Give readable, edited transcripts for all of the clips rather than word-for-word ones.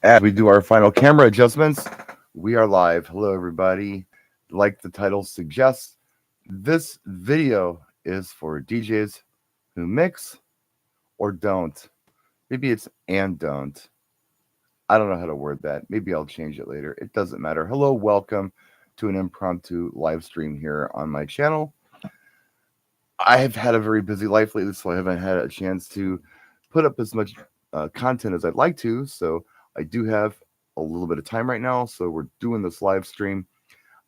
As we do our final camera adjustments, we are live. Hello, everybody. Like the title suggests, this video is for DJs who mix or don't. Maybe it's and don't. I don't know how to word that. Maybe I'll change it later. It doesn't matter. Hello, welcome to an impromptu live stream here on my channel. I have had a very busy life lately, so I haven't had a chance to put up as much content as I'd like to. So I do have a little bit of time right now. So we're doing this live stream.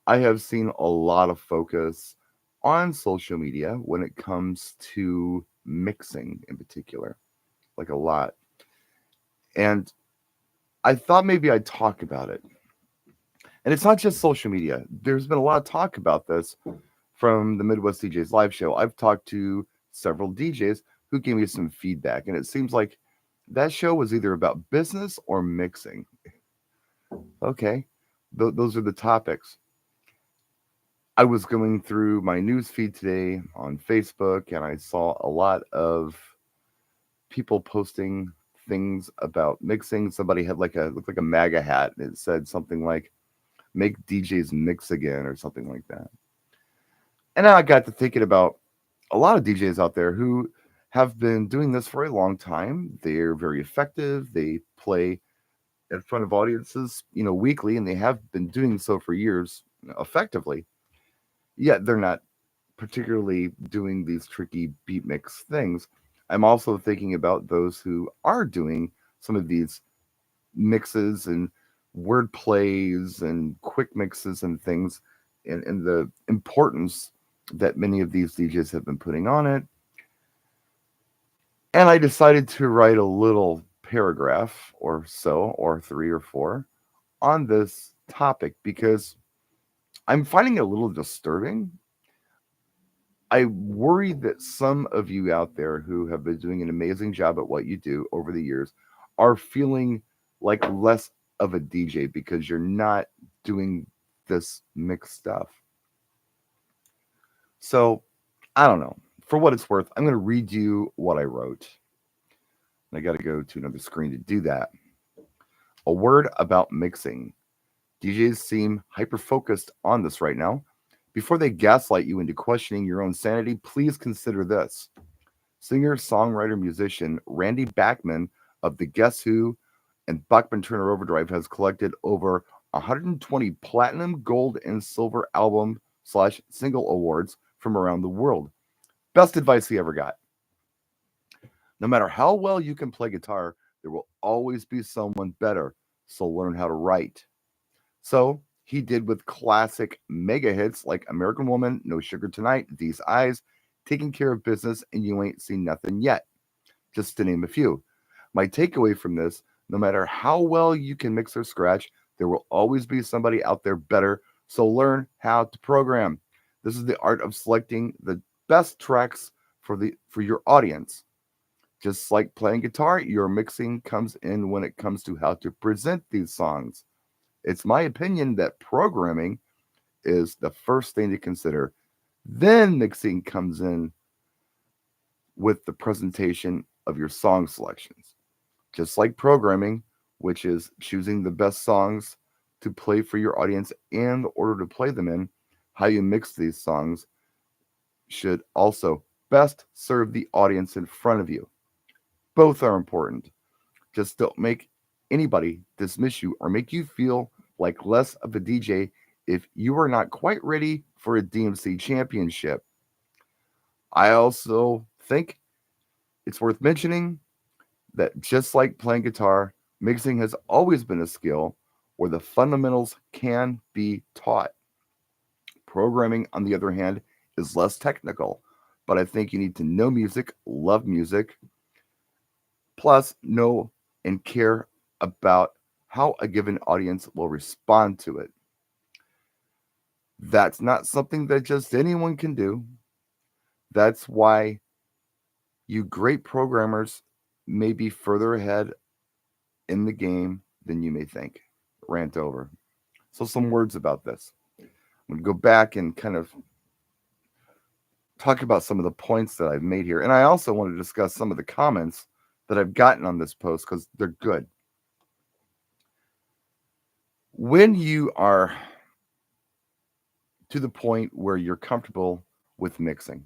I have seen a lot of focus on social media when it comes to mixing in particular, like a lot. And I thought maybe I'd talk about it. And it's not just social media. There's been a lot of talk about this from the Midwest DJs live show. I've talked to several DJs who gave me some feedback, and it seems like that show was either about business or mixing. Okay, those are the topics. I was going through my news feed today on Facebook, and I saw a lot of people posting things about mixing. Somebody had looked like a MAGA hat, and it said something like "Make DJs mix again" or something like that. And now I got to thinking about a lot of DJs out there who have been doing this for a long time. They're very effective. They play in front of audiences, weekly, and they have been doing so for years effectively. Yet they're not particularly doing these tricky beat mix things. I'm also thinking about those who are doing some of these mixes and word plays and quick mixes and things, and the importance that many of these DJs have been putting on it. And I decided to write a little paragraph or so, or three or four, on this topic because I'm finding it a little disturbing. I worry that some of you out there who have been doing an amazing job at what you do over the years are feeling like less of a DJ because you're not doing this mixed stuff. So, I don't know. For what it's worth, I'm going to read you what I wrote. I got to go to another screen to do that. A word about mixing. DJs seem hyper focused on this right now. Before they gaslight you into questioning your own sanity, please consider this. Singer, songwriter, musician Randy Bachman of the Guess Who and Bachman Turner Overdrive has collected over 120 platinum, gold, and silver album/single awards from around the world. Best advice he ever got. No matter how well you can play guitar, there will always be someone better, so learn how to write. So he did with classic mega hits like American Woman, No Sugar Tonight, These Eyes, Taking Care of Business, and You Ain't Seen Nothing Yet, just to name a few. My takeaway from this, no matter how well you can mix or scratch, there will always be somebody out there better, so learn how to program. This is the art of selecting the best tracks for your audience. Just like playing guitar, your mixing comes in when it comes to how to present these songs. It's my opinion that programming is the first thing to consider. Then mixing comes in with the presentation of your song selections. Just like programming, which is choosing the best songs to play for your audience in order to play them in, how you mix these songs should also best serve the audience in front of you. Both are important. Just don't make anybody dismiss you or make you feel like less of a DJ if you are not quite ready for a DMC championship. I also think it's worth mentioning that just like playing guitar, mixing has always been a skill where the fundamentals can be taught. Programming, on the other hand, is less technical, but I think you need to know music, love music, plus know and care about how a given audience will respond to it. That's not something that just anyone can do. That's why you great programmers may be further ahead in the game than you may think. Rant over. So, some words about this. I'm going to go back and kind of talk about some of the points that I've made here. And I also want to discuss some of the comments that I've gotten on this post because they're good. When you are to the point where you're comfortable with mixing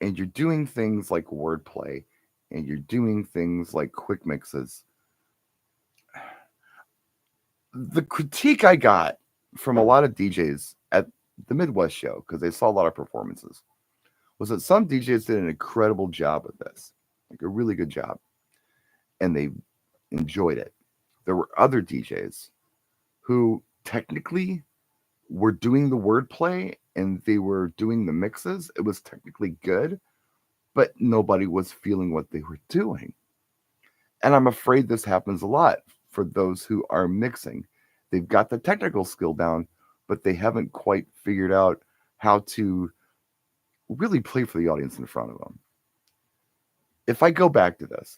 and you're doing things like wordplay and you're doing things like quick mixes, the critique I got from a lot of DJs at the Midwest show, because they saw a lot of performances, was that some DJs did an incredible job with this, like a really good job, and they enjoyed it. There were other DJs who technically were doing the wordplay and they were doing the mixes. It was technically good, but nobody was feeling what they were doing. And I'm afraid this happens a lot for those who are mixing. They've got the technical skill down, but they haven't quite figured out how to really play for the audience in front of them. If I go back to this,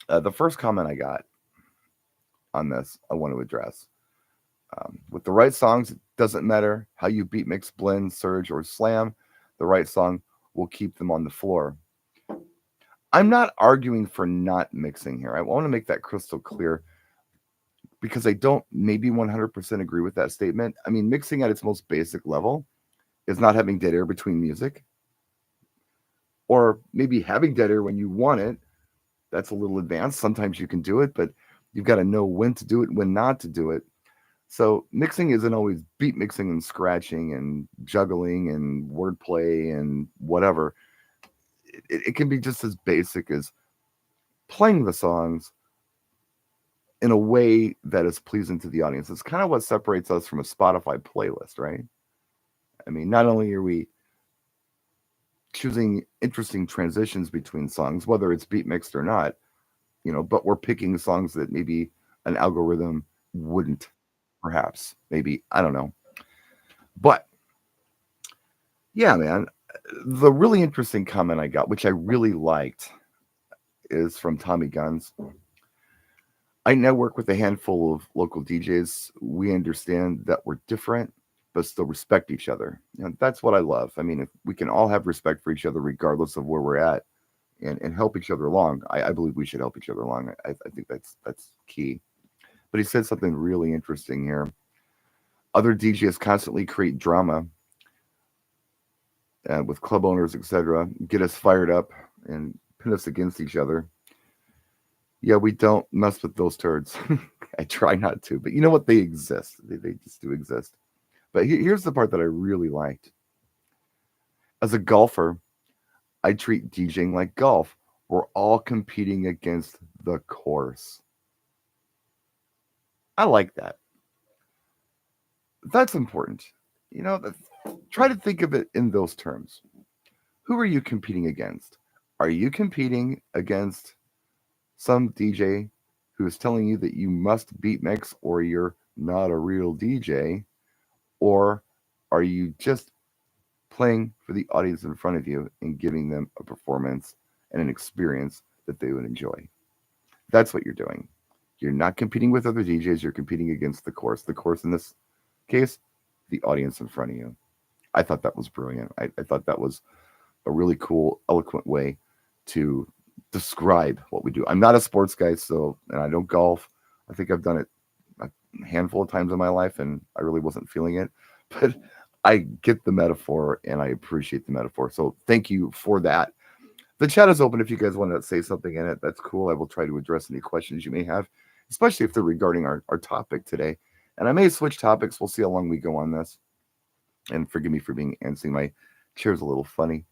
the first comment I got on this, I want to address. With the right songs, it doesn't matter how you beat, mix, blend, surge, or slam, the right song will keep them on the floor. I'm not arguing for not mixing here. I want to make that crystal clear because I don't maybe 100% agree with that statement. I mean, mixing at its most basic level is not having dead air between music, or maybe having dead air when you want it. That's a little advanced. Sometimes you can do it, but you've got to know when to do it, when not to do it. So mixing isn't always beat mixing and scratching and juggling and wordplay and whatever. It can be just as basic as playing the songs in a way that is pleasing to the audience. It's kind of what separates us from a Spotify playlist, right? I mean, not only are we choosing interesting transitions between songs, whether it's beat mixed or not, but we're picking songs that maybe an algorithm wouldn't, perhaps, maybe, I don't know. But yeah, man, the really interesting comment I got, which I really liked, is from Tommy Guns. I now work with a handful of local DJs. We understand that we're different, but still respect each other. And that's what I love. I mean, if we can all have respect for each other, regardless of where we're at, and help each other along, I believe we should help each other along. I think that's key. But he said something really interesting here. Other DJs constantly create drama with club owners, etc., get us fired up and pin us against each other. Yeah, we don't mess with those turds. I try not to, but you know what? They exist. They just do exist. But here's the part that I really liked. As a golfer, I treat DJing like golf. We're all competing against the course. I like that. That's important. Try to think of it in those terms. Who are you competing against? Are you competing against some DJ who is telling you that you must beat mix or you're not a real DJ? Or are you just playing for the audience in front of you and giving them a performance and an experience that they would enjoy? That's what you're doing. You're not competing with other DJs, you're competing against the course. The course in this case, the audience in front of you. I thought that was brilliant. I thought that was a really cool, eloquent way to describe what we do. I'm not a sports guy, and I don't golf. I think I've done it a handful of times in my life, and I really wasn't feeling it. But I get the metaphor, and I appreciate the metaphor. So thank you for that. The chat is open if you guys want to say something in it. That's cool. I will try to address any questions you may have, especially if they're regarding our topic today. And I may switch topics. We'll see how long we go on this. And forgive me for being antsy. My chair's a little funny.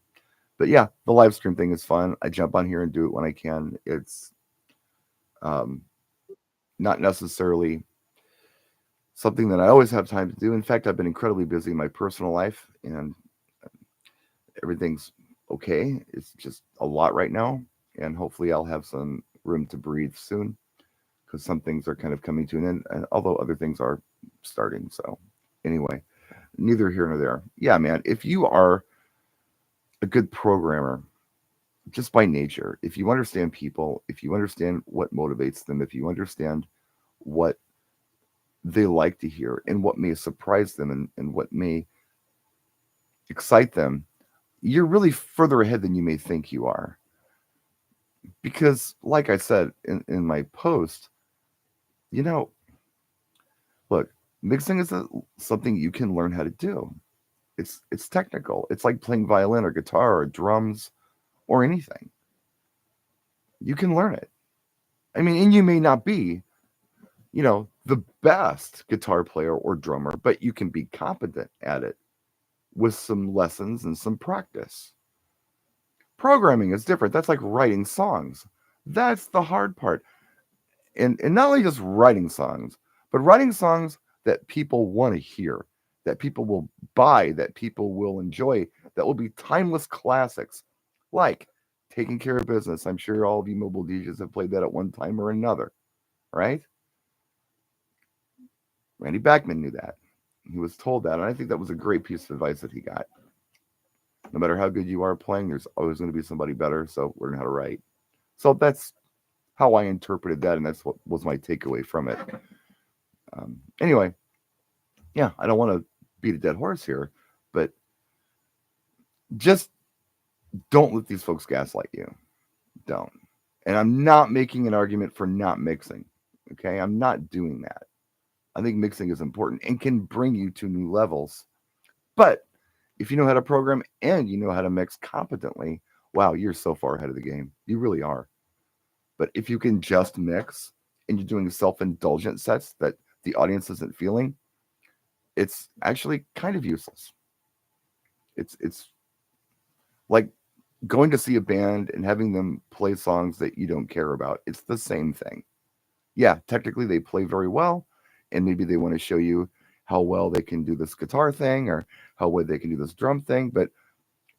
But yeah, the live stream thing is fun. I jump on here and do it when I can. It's not necessarily something that I always have time to do. In fact, I've been incredibly busy in my personal life, and everything's okay. It's just a lot right now. And hopefully I'll have some room to breathe soon, because some things are kind of coming to an end, and although other things are starting. So anyway, neither here nor there. Yeah, man, if you are a good programmer, just by nature, if you understand people, if you understand what motivates them, if you understand what they like to hear and what may surprise them and what may excite them, you're really further ahead than you may think you are. Because, like I said in my post, Mixing is something you can learn how to do. It's technical. It's like playing violin or guitar or drums or anything. You can learn it. I mean, and you may not be, the best guitar player or drummer, but you can be competent at it with some lessons and some practice. Programming is different. That's like writing songs. That's the hard part. And not only just writing songs, but writing songs that people want to hear, that people will buy, that people will enjoy, that will be timeless classics, like Taking Care of Business. I'm sure all of you mobile DJs have played that at one time or another, right? Randy Bachman knew that. He was told that, and I think that was a great piece of advice that he got. No matter how good you are playing, there's always going to be somebody better, so learn how to write. So that's how I interpreted that, and that's what was my takeaway from it. Anyway, yeah, I don't want to beat a dead horse here, but just don't let these folks gaslight you. Don't. And I'm not making an argument for not mixing. Okay, I'm not doing that. I think mixing is important and can bring you to new levels. But if you know how to program and you know how to mix competently, wow, you're so far ahead of the game. You really are. But if you can just mix and you're doing self-indulgent sets that the audience isn't feeling, it's actually kind of useless. It's like going to see a band and having them play songs that you don't care about. It's the same thing. Yeah, technically they play very well, and maybe they want to show you how well they can do this guitar thing or how well they can do this drum thing. But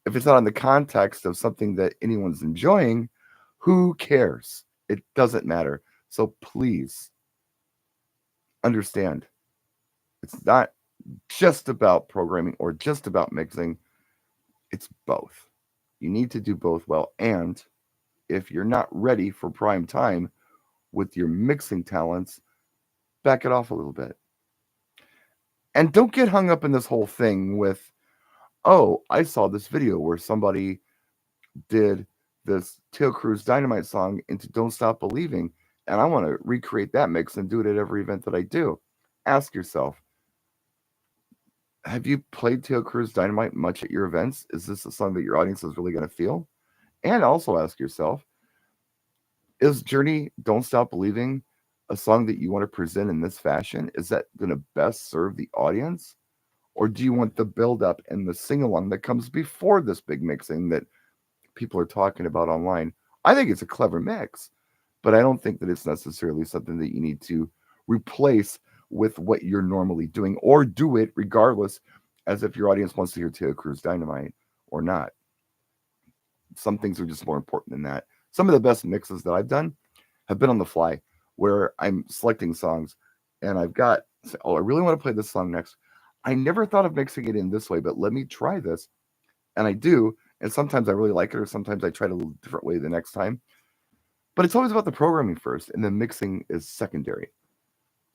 if it's not in the context of something that anyone's enjoying, who cares? It doesn't matter. So please understand, it's not just about programming or just about mixing. It's both. You need to do both well. And if you're not ready for prime time with your mixing talents, back it off a little bit. And don't get hung up in this whole thing with, oh, I saw this video where somebody did this Tail Cruz Dynamite song into Don't Stop Believing, and I want to recreate that mix and do it at every event that I do. Ask yourself, have you played Tail Cruz Dynamite much at your events? Is this a song that your audience is really going to feel? And also ask yourself, is Journey Don't Stop Believing a song that you want to present in this fashion? Is that going to best serve the audience? Or do you want the build up and the sing along that comes before this big mixing that people are talking about online? I think it's a clever mix, but I don't think that it's necessarily something that you need to replace with what you're normally doing, or do it regardless, as if your audience wants to hear Taylor Cruz Dynamite or not. Some things are just more important than that. Some of the best mixes that I've done have been on the fly, where I'm selecting songs and I've got, oh, I really want to play this song next. I never thought of mixing it in this way, but let me try this. And I do. And sometimes I really like it, or sometimes I try it a little different way the next time. But it's always about the programming first, and then mixing is secondary.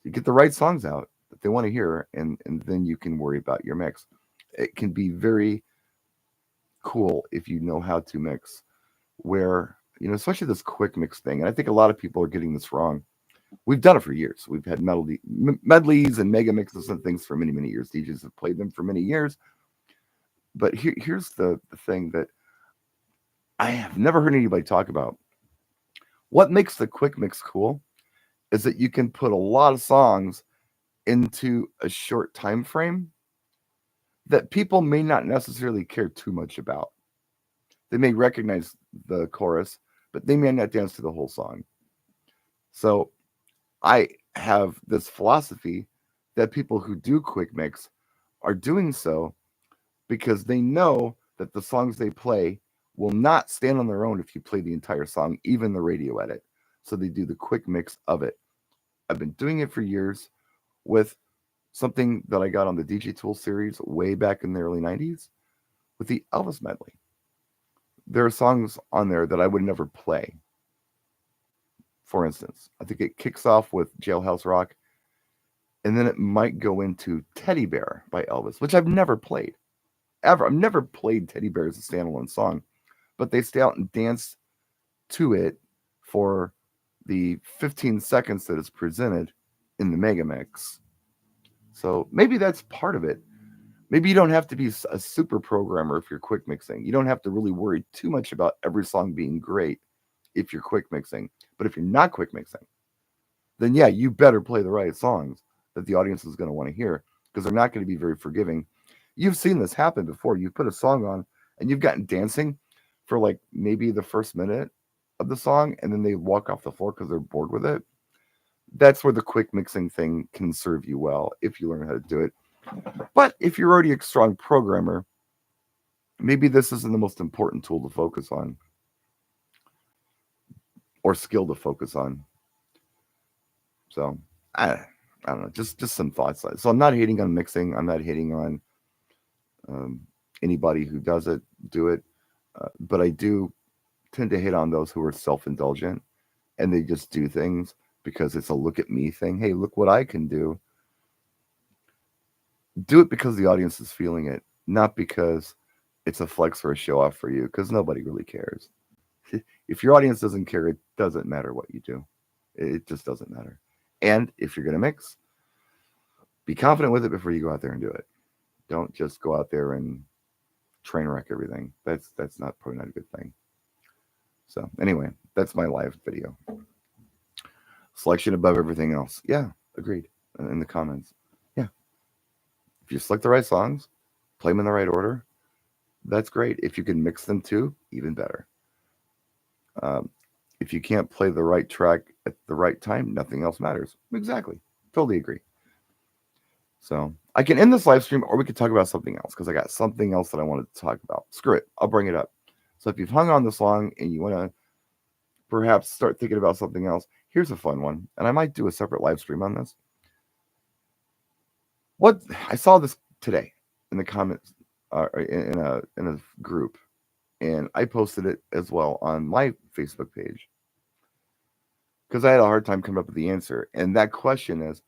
You get the right songs out that they want to hear, and then you can worry about your mix. It can be very cool if you know how to mix, where, especially this quick mix thing. And I think a lot of people are getting this wrong. We've done it for years. We've had medleys and mega mixes and things for many, many years. DJs have played them for many years. But here's the thing that I have never heard anybody talk about. What makes the quick mix cool is that you can put a lot of songs into a short time frame that people may not necessarily care too much about. They may recognize the chorus, but they may not dance to the whole song. So I have this philosophy that people who do quick mix are doing so because they know that the songs they play will not stand on their own if you play the entire song, even the radio edit. So they do the quick mix of it. I've been doing it for years with something that I got on the DJ Tool series way back in the early 90s with the Elvis medley. There are songs on there that I would never play. For instance, I think it kicks off with Jailhouse Rock, and then it might go into Teddy Bear by Elvis, which I've never played. Ever. I've never played Teddy Bear as a standalone song, but they stay out and dance to it for the 15 seconds that it's presented in the mega mix. So maybe that's part of it. Maybe you don't have to be a super programmer if you're quick mixing. You don't have to really worry too much about every song being great if you're quick mixing. But if you're not quick mixing, then yeah, you better play the right songs that the audience is going to want to hear because they're not going to be very forgiving. You've seen this happen before. You've put a song on and you've gotten dancing for like maybe the first minute of the song and then they walk off the floor because they're bored with it. That's where the quick mixing thing can serve you well if you learn how to do it. But if you're already a strong programmer, maybe this isn't the most important tool to focus on or skill to focus on. So I don't know, just some thoughts. So I'm not hating on mixing. I'm not hating on um, anybody who does it, do it. But I do tend to hate on those who are self-indulgent and they just do things because it's a look at me thing. Hey, look what I can do. Do it because the audience is feeling it, not because it's a flex or a show off for you. Because nobody really cares. If your audience doesn't care, it doesn't matter what you do. It just doesn't matter. And if you're gonna mix, be confident with it before you go out there and do it. Don't just go out there and train wreck everything. That's not probably not a good thing. So anyway, that's my live video. Selection above everything else. Yeah, agreed. In the comments. Yeah. If you select the right songs, play them in the right order, that's great. If you can mix them too, even better. Um, if you can't play the right track at the right time, nothing else matters. Exactly. Totally agree. So I can end this live stream or we could talk about something else because I got something else that I wanted to talk about. Screw it. I'll bring it up. So if you've hung on this long and you want to perhaps start thinking about something else, here's a fun one. And I might do a separate live stream on this. What I saw this today in the comments in a group, and I posted it as well on my Facebook page because I had a hard time coming up with the answer. And that question is,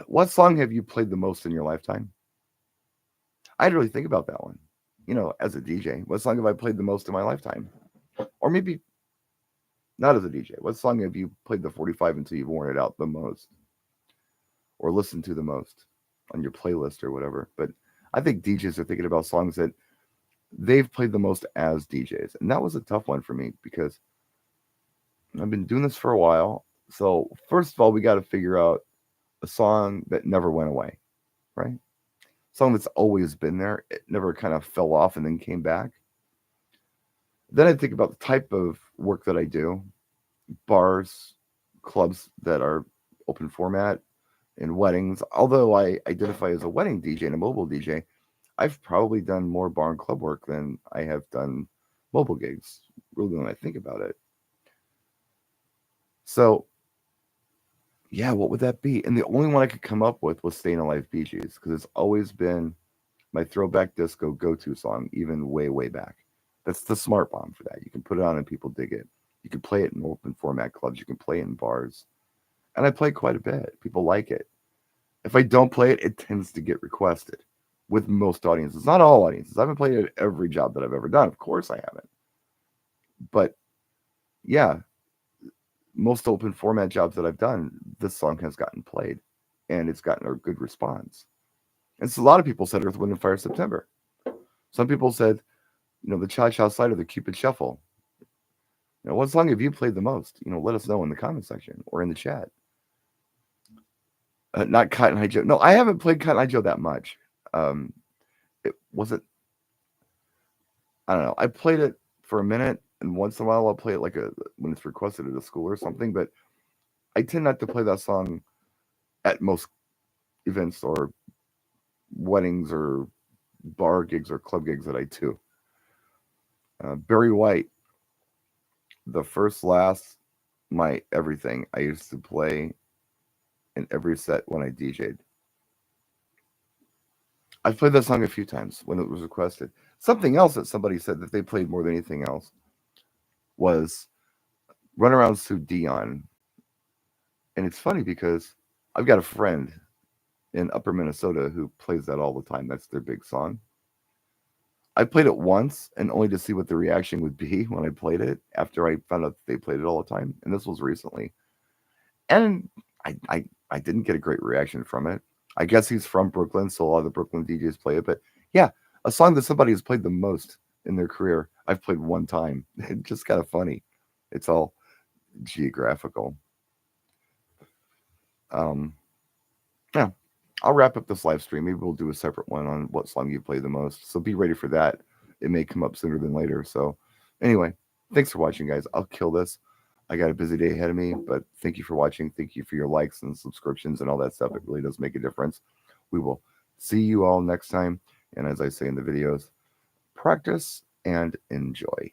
what song have you played the most in your lifetime? I had to really think about that one. You know, as a DJ, what song have I played the most in my lifetime? Or maybe not as a DJ. What song have you played the 45 until you've worn it out the most? Or listened to the most on your playlist or whatever. But I think DJs are thinking about songs that they've played the most as DJs. And that was a tough one for me because I've been doing this for a while. So, first of all, we got to figure out a song that never went away, right? Song that's always been there. It never kind of fell off and then came back. Then I think about the type of work that I do, bars, clubs that are open format, and weddings. Although I identify as a wedding DJ and a mobile DJ, I've probably done more bar and club work than I have done mobile gigs, really, when I think about it. So, yeah, what would that be? And the only one I could come up with was Staying Alive Bee Gees, because it's always been my throwback disco go-to song, even way, way back. That's the smart bomb for that. You can put it on and people dig it. You can play it in open format clubs. You can play it in bars. And I play quite a bit. People like it. If I don't play it, it tends to get requested with most audiences. Not all audiences. I haven't played it at every job that I've ever done. Of course I haven't. But yeah, most open format jobs that I've done, this song has gotten played and it's gotten a good response. And so a lot of people said Earth, Wind, and Fire September. Some people said, the Cha Cha Slide or the Cupid Shuffle. What song have you played the most? Let us know in the comment section or in the chat. Not Cotton Eye Joe. No, I haven't played Cotton Eye Joe that much. It wasn't. I don't know. I played it for a minute, and once in a while I'll play it when it's requested at a school or something. But I tend not to play that song at most events or weddings or bar gigs or club gigs that I do. Barry White, the first, last, my everything. I used to play in every set when I DJ'd. I've played that song a few times when it was requested. Something else that somebody said that they played more than anything else was Runaround Sue Dion. And it's funny because I've got a friend in Upper Minnesota who plays that all the time. That's their big song. I played it once and only to see what the reaction would be when I played it after I found out they played it all the time. And this was recently. And I didn't get a great reaction from it. I guess he's from Brooklyn, so a lot of the Brooklyn DJs play it. But yeah, a song that somebody has played the most in their career, I've played one time. It's just kind of funny. It's all geographical. Um, yeah, I'll wrap up this live stream. Maybe we'll do a separate one on what song you play the most. So be ready for that. It may come up sooner than later. So anyway, thanks for watching, guys. I'll kill this. I got a busy day ahead of me, but thank you for watching. Thank you for your likes and subscriptions and all that stuff. It really does make a difference. We will see you all next time. And as I say in the videos, practice and enjoy.